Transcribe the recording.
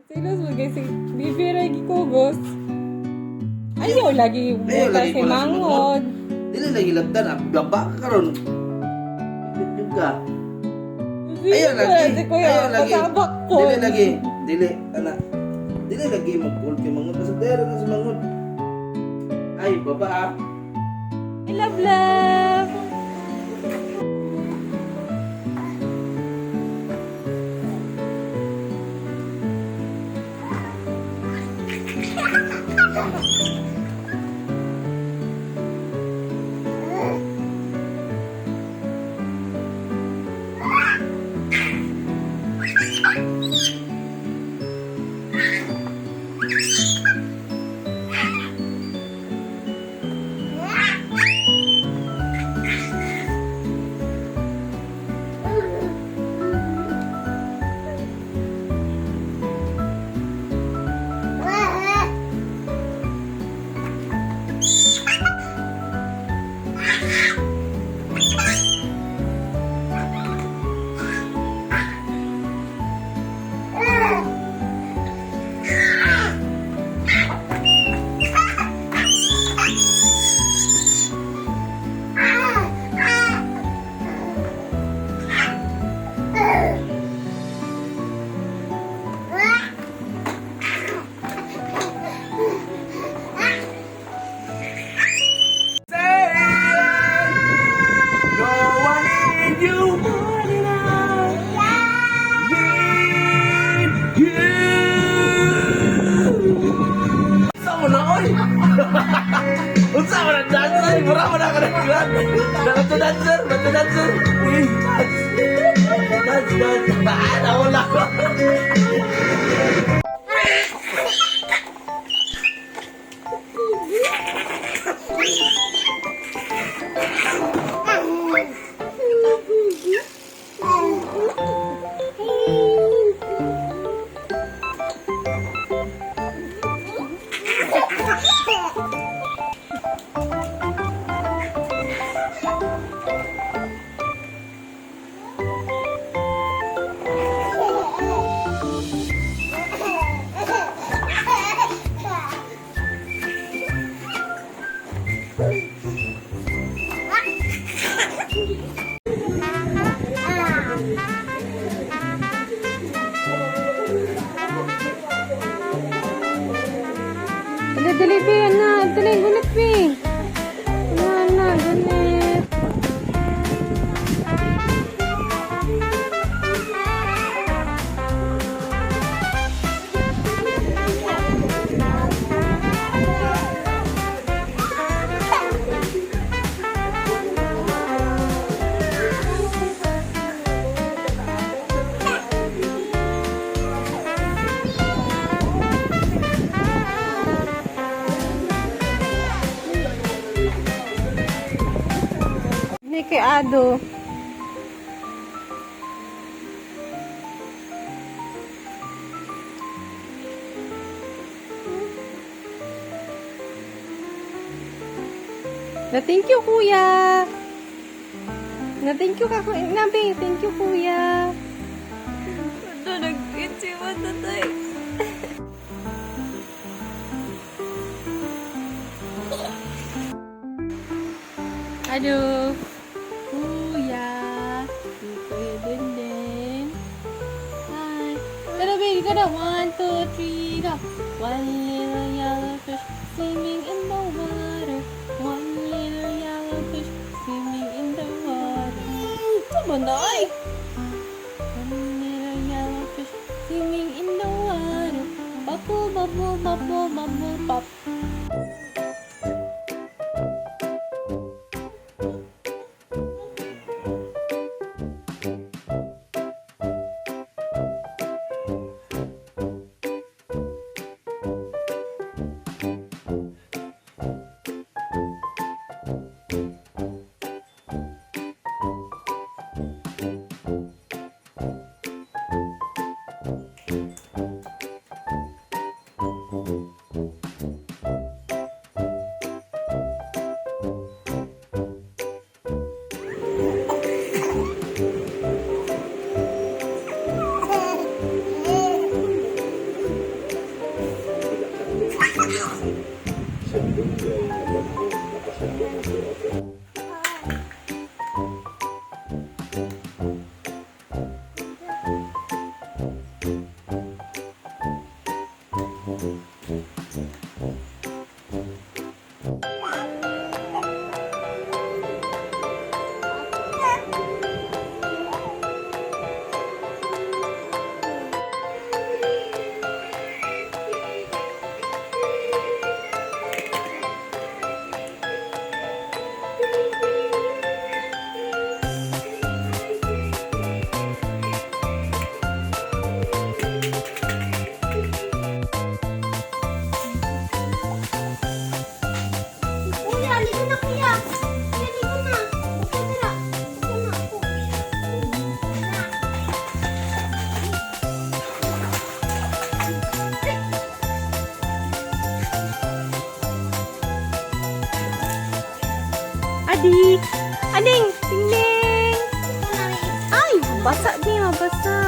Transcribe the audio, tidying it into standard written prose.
Silos mo kasi bibira gikugos. Ayaw lagi buta si Mangod. Dili lagi labdan, baba ka karon. Yun ka. Ayaw lagi. Ayaw lagi. Patabak ko. Dili lagi. Dili, anak. Dili lagi mag-call kay Mangod. Pasadero na si Mangod. Ay, baba ah. I love. Unsa man ang dancer? Mura man ang kanaglan. Bato dancer. Dance. Nawala ko. Dali, Pi, anak. Dali, gunit, Pi. Anak, gunit. Ni kay Ado. Thank you, kuya. Thank you ka, Nabi. Thank you, kuya. Ito, nag-itsi mo, tatay. Aduh. Kuya. Kuya Denden. Hi. Tara, baby, go down. 1, 2, 3, go. One little yellow fish swimming in the water. One little yellow fish swimming in the water. Come on, Noy. One little yellow fish swimming in the water. Bubble, bubble, bubble, bubble, pop. Daddy. Aning, ding ding. Ay, basa din, mabasa.